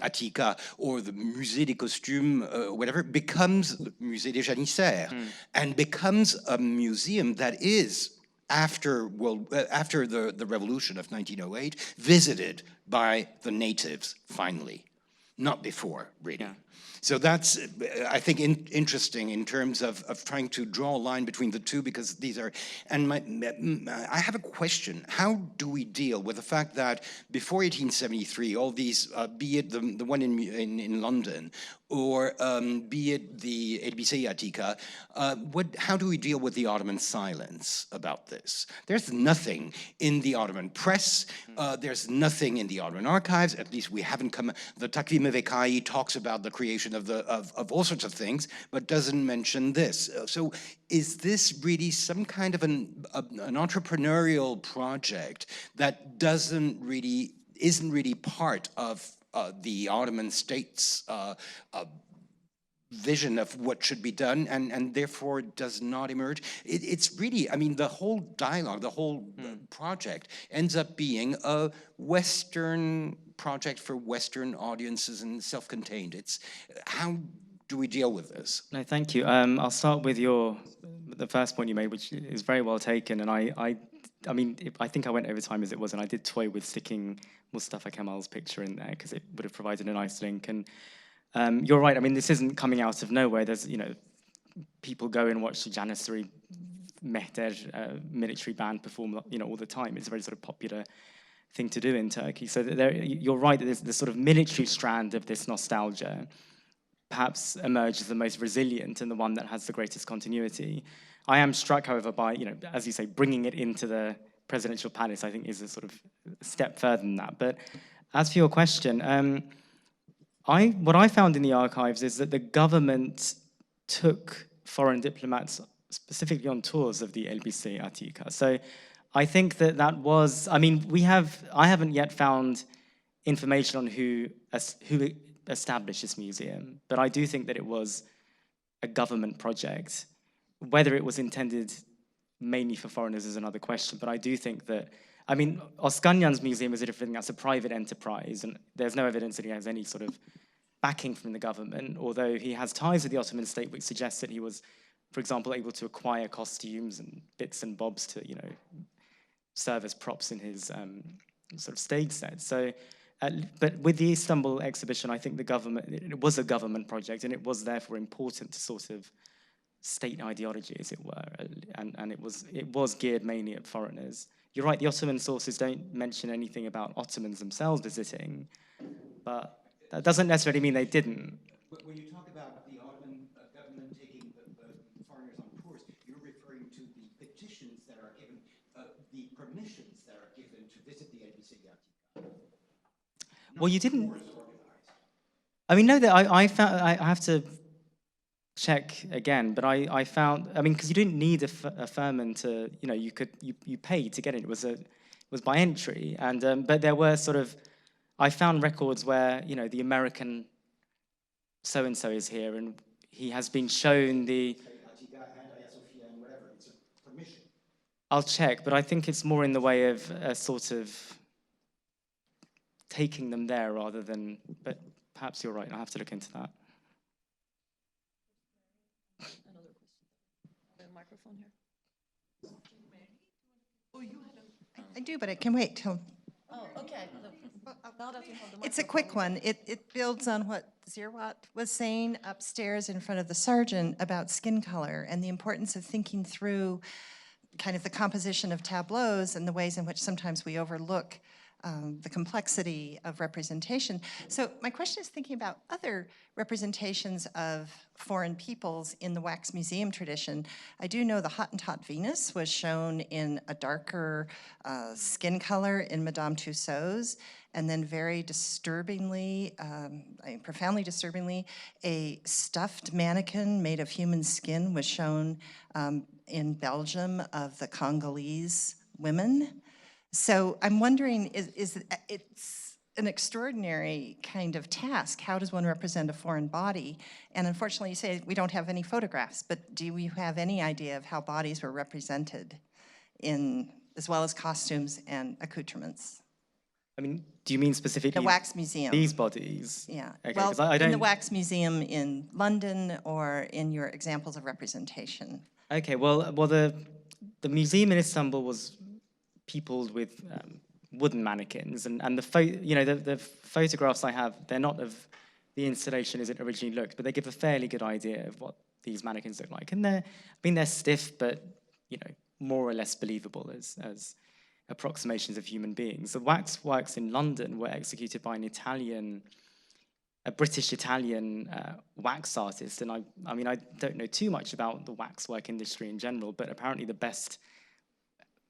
Atika or the Musée des Costumes, whatever, becomes the Musée des Janissaires and becomes a museum that is, after the revolution of 1908, visited by the natives, finally. not before, really. So that's, I think, interesting in terms of trying to draw a line between the two, because these are, and I have a question. How do we deal with the fact that before 1873, all these, be it the one in London, or be it the Elbise Attica, how do we deal with the Ottoman silence about this? There's nothing in the Ottoman press, there's nothing in the Ottoman archives, at least we haven't come, the Takvim Vekai talks about the creation of all sorts of things, but doesn't mention this. So is this really some kind of an entrepreneurial project that isn't really part of the Ottoman state's vision of what should be done, and therefore does not emerge? It's really, I mean, the whole dialogue, the whole project ends up being a Western project for Western audiences and self-contained. It's, how do we deal with this? No, thank you. I'll start with the first point you made, which is very well taken. And I mean, I think I went over time as it was, and I did toy with sticking Mustafa Kemal's picture in there because it would have provided a nice link. And you're right. I mean, this isn't coming out of nowhere. There's, people go and watch the Janissary Mehter military band perform, all the time. It's a very sort of popular thing to do in Turkey. So you're right that there's the sort of military strand of this nostalgia perhaps emerges the most resilient and the one that has the greatest continuity. I am struck, however, by, as you say, bringing it into the presidential palace, I think is a sort of step further than that. But as for your question, what I found in the archives is that the government took foreign diplomats specifically on tours of the Elbise Attica. So I think that was, I mean, I haven't yet found information on who established this museum, but I do think that it was a government project. Whether it was intended mainly for foreigners is another question, but I do think that, I mean, Oskanyan's museum is a different thing. That's a private enterprise, and there's no evidence that he has any sort of backing from the government, although he has ties with the Ottoman state, which suggests that he was, for example, able to acquire costumes and bits and bobs to, serve as props in his sort of stage set. So, but with the Istanbul exhibition, I think it was a government project, and it was therefore important to sort of state ideology, as it were, and it was geared mainly at foreigners. You're right, the Ottoman sources don't mention anything about Ottomans themselves visiting, but that doesn't necessarily mean they didn't. When you talk about the Ottoman government taking the foreigners on tours, you're referring to the petitions that are given, the permissions that are given to visit the Elbise Attica. Well, you didn't. I mean, no, that I found. I have to check again, but I found. I mean, because you didn't need a firman to. You paid to get it. It was by entry, and but there were sort of. I found records where the American so and so is here, and he has been shown the. I'll check, but I think it's more in the way of a sort of taking them there rather than, but perhaps you're right, I'll have to look into that. Another question. The microphone here. Oh, you had I do, but I can wait till. Oh, okay. Now that you have the It's a quick one. It builds on what Zirwat was saying upstairs in front of the sergeant about skin color and the importance of thinking through kind of the composition of tableaus and the ways in which sometimes we overlook the complexity of representation. So my question is thinking about other representations of foreign peoples in the wax museum tradition. I do know the Hottentot Venus was shown in a darker skin color in Madame Tussauds, and then very disturbingly, profoundly disturbingly, a stuffed mannequin made of human skin was shown in Belgium of the Congolese women. So I'm wondering, it's an extraordinary kind of task. How does one represent a foreign body? And unfortunately, you say we don't have any photographs, but do we have any idea of how bodies were represented as well as costumes and accoutrements? I mean, do you mean specifically the wax museum? These bodies? Yeah. Okay, well, I don't... in the wax museum in London or in your examples of representation. Okay, well, the museum in Istanbul was peopled with wooden mannequins, and the photographs I have, they're not of the installation as it originally looked, but they give a fairly good idea of what these mannequins look like. And they're stiff, but more or less believable as approximations of human beings. The wax works in London were executed by a British-Italian wax artist, and I mean, I don't know too much about the waxwork industry in general, but apparently the best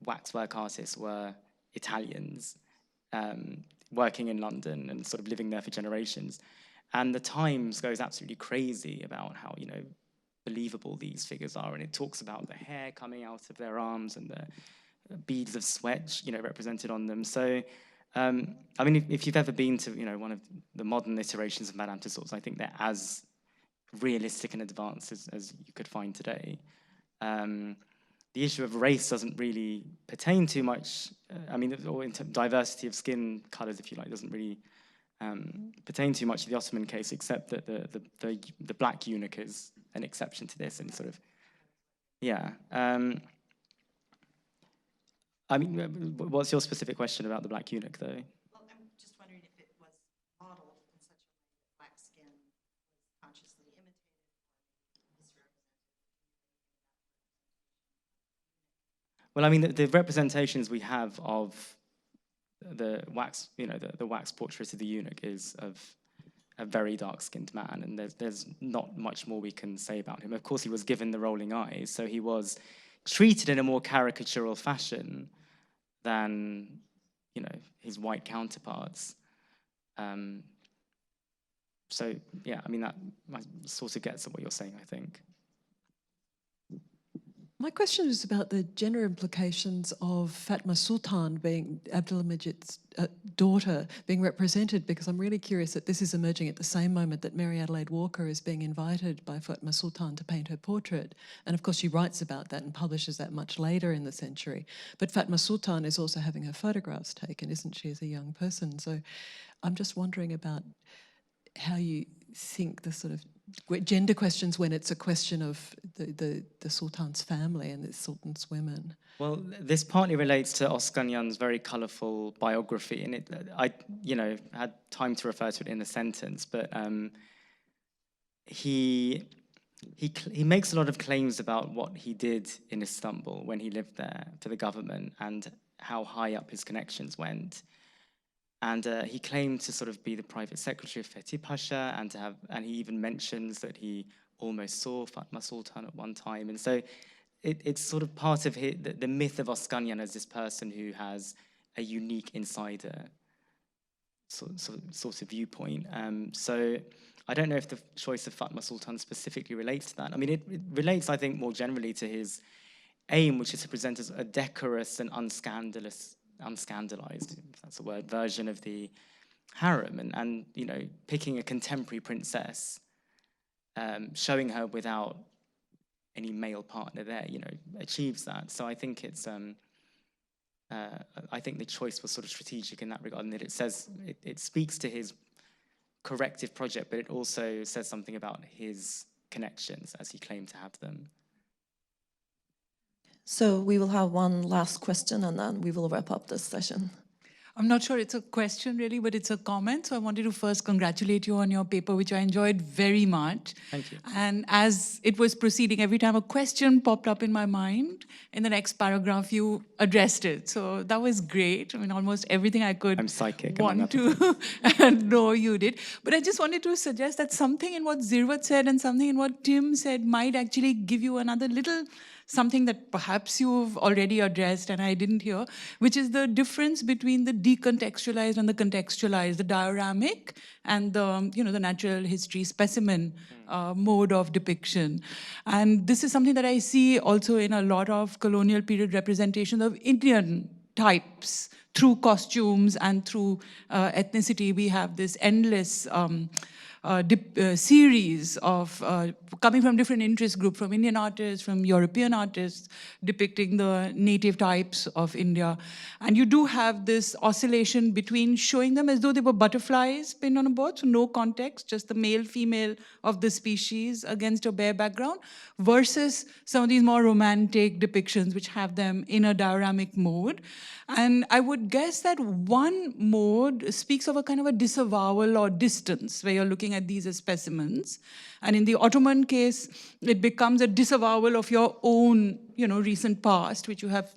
waxwork artists were Italians, working in London and sort of living there for generations. And the Times goes absolutely crazy about how, believable these figures are, and it talks about the hair coming out of their arms and the beads of sweat, represented on them. So, I mean, if you've ever been to, one of the modern iterations of Madame Tussauds, I think they're as realistic and advanced as you could find today. The issue of race doesn't really pertain too much. I mean, or diversity of skin colors, if you like, doesn't really pertain too much to the Ottoman case, except that the black eunuch is an exception to this, and sort of, yeah. I mean, what's your specific question about the black eunuch, though? Well, I'm just wondering if it was modeled in such a way that black skin was consciously imitated or misrepresented. Well, I mean, the representations we have of the wax, the wax portrait of the eunuch is of a very dark-skinned man, and there's not much more we can say about him. Of course, he was given the rolling eyes, so he was treated in a more caricatural fashion than, his white counterparts. So, yeah, I mean, that sort of gets at what you're saying, I think. My question is about the gender implications of Fatma Sultan being Abdulhamid's daughter being represented, because I'm really curious that this is emerging at the same moment that Mary Adelaide Walker is being invited by Fatma Sultan to paint her portrait. And of course she writes about that and publishes that much later in the century. But Fatma Sultan is also having her photographs taken, isn't she, as a young person? So I'm just wondering about how you think the sort of gender questions when it's a question of the Sultan's family and the Sultan's women. Well, this partly relates to Oskanyan's very colourful biography, and I had time to refer to it in a sentence, but he makes a lot of claims about what he did in Istanbul when he lived there for the government and how high up his connections went. And he claimed to sort of be the private secretary of Fethi Pasha, and he even mentions that he almost saw Fatma Sultan at one time. And so it's sort of part of the myth of Oskanyan as this person who has a unique insider sort of viewpoint. So I don't know if the choice of Fatma Sultan specifically relates to that. I mean, it relates, I think, more generally to his aim, which is to present as a decorous and unscandalized, if that's a word, version of the harem, and picking a contemporary princess, showing her without any male partner there, achieves that. So I think it's I think the choice was sort of strategic in that regard, and that it speaks to his corrective project, but it also says something about his connections as he claimed to have them. So we will have one last question and then we will wrap up this session. I'm not sure it's a question really, but it's a comment. So I wanted to first congratulate you on your paper, which I enjoyed very much. Thank you. And as it was proceeding, every time a question popped up in my mind, in the next paragraph you addressed it. So that was great. I mean, almost everything I could I'm psychic, want to know you did. But I just wanted to suggest that something in what Zirwat said and something in what Tim said might actually give you another little something that perhaps you've already addressed and I didn't hear, which is the difference between the decontextualized and the contextualized, the dioramic and the, the natural history specimen mode of depiction. And this is something that I see also in a lot of colonial period representations of Indian types through costumes and through ethnicity. We have this endless series of coming from different interest groups, from Indian artists, from European artists, depicting the native types of India. And you do have this oscillation between showing them as though they were butterflies pinned on a board, so no context, just the male, female of the species against a bare background, versus some of these more romantic depictions which have them in a dioramic mode. And I would guess that one mode speaks of a kind of a disavowal or distance, where you're looking looking at these as specimens. And in the Ottoman case, it becomes a disavowal of your own, recent past, which you have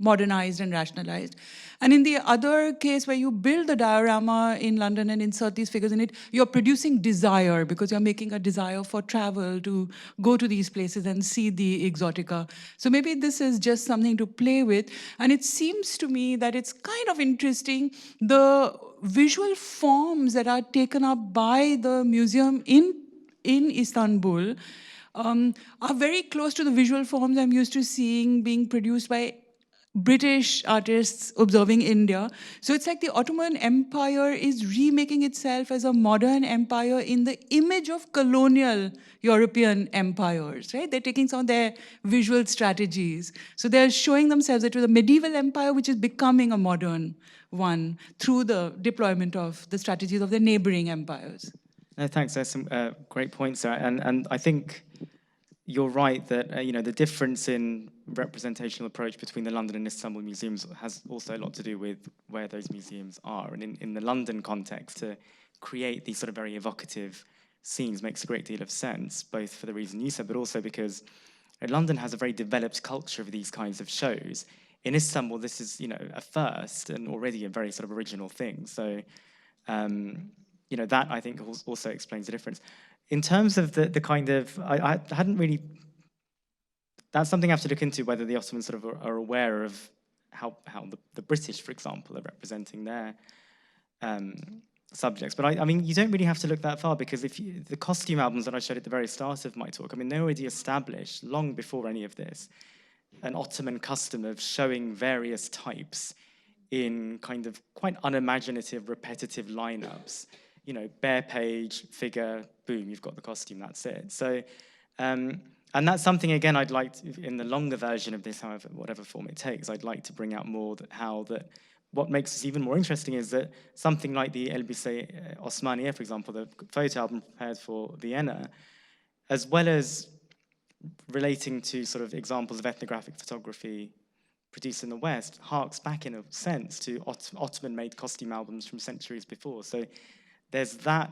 modernized and rationalized. And in the other case where you build the diorama in London and insert these figures in it, you're producing desire because you're making a desire for travel, to go to these places and see the exotica. So maybe this is just something to play with. And it seems to me that it's kind of interesting, the visual forms that are taken up by the museum in Istanbul are very close to the visual forms I'm used to seeing being produced by British artists observing India. So it's like the Ottoman Empire is remaking itself as a modern empire in the image of colonial European empires, right? They're taking some of their visual strategies. So they're showing themselves that with a medieval empire, which is becoming a modern one through the deployment of the strategies of the neighboring empires. No, thanks. There's some great points there. And I think you're right that the difference in representational approach between the London and Istanbul museums has also a lot to do with where those museums are. And in the London context, to create these sort of very evocative scenes makes a great deal of sense, both for the reason you said, but also because London has a very developed culture of these kinds of shows. In Istanbul, this is a first and already a very sort of original thing. So that I think also explains the difference. In terms of the kind of, I hadn't really, that's something I have to look into, whether the Ottomans sort of are aware of how the British, for example, are representing their subjects. But I mean, you don't really have to look that far, because the costume albums that I showed at the very start of my talk, I mean, they already established, long before any of this, an Ottoman custom of showing various types in kind of quite unimaginative, repetitive lineups. Bare page, figure, boom, you've got the costume, that's it. So, and that's something, again, I'd like to, in the longer version of this, however, whatever form it takes, I'd like to bring out more what makes this even more interesting is that something like the Elbise Osmaniye, for example, the photo album prepared for Vienna, as well as relating to sort of examples of ethnographic photography produced in the West, harks back in a sense to Ottoman-made costume albums from centuries before. So there's that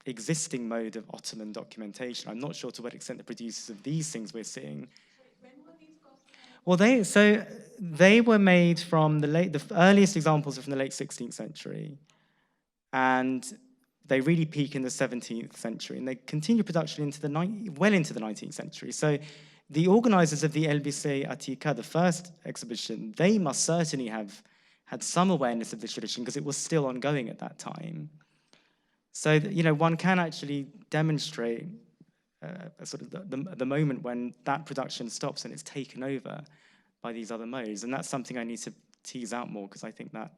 existing mode of Ottoman documentation. I'm not sure to what extent the producers of these things we're seeing. When were these costumes? Well, they were made from the earliest examples are from the late 16th century, and they really peak in the 17th century, and they continue production well into the 19th century. So the organizers of the Elbise Atika, the first exhibition, they must certainly have had some awareness of this tradition, because it was still ongoing at that time. So, one can actually demonstrate sort of the moment when that production stops and it's taken over by these other modes. And that's something I need to tease out more, because I think that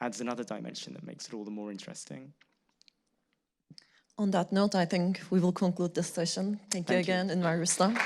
adds another dimension that makes it all the more interesting. On that note, I think we will conclude this session. Thank you again, and Rustam.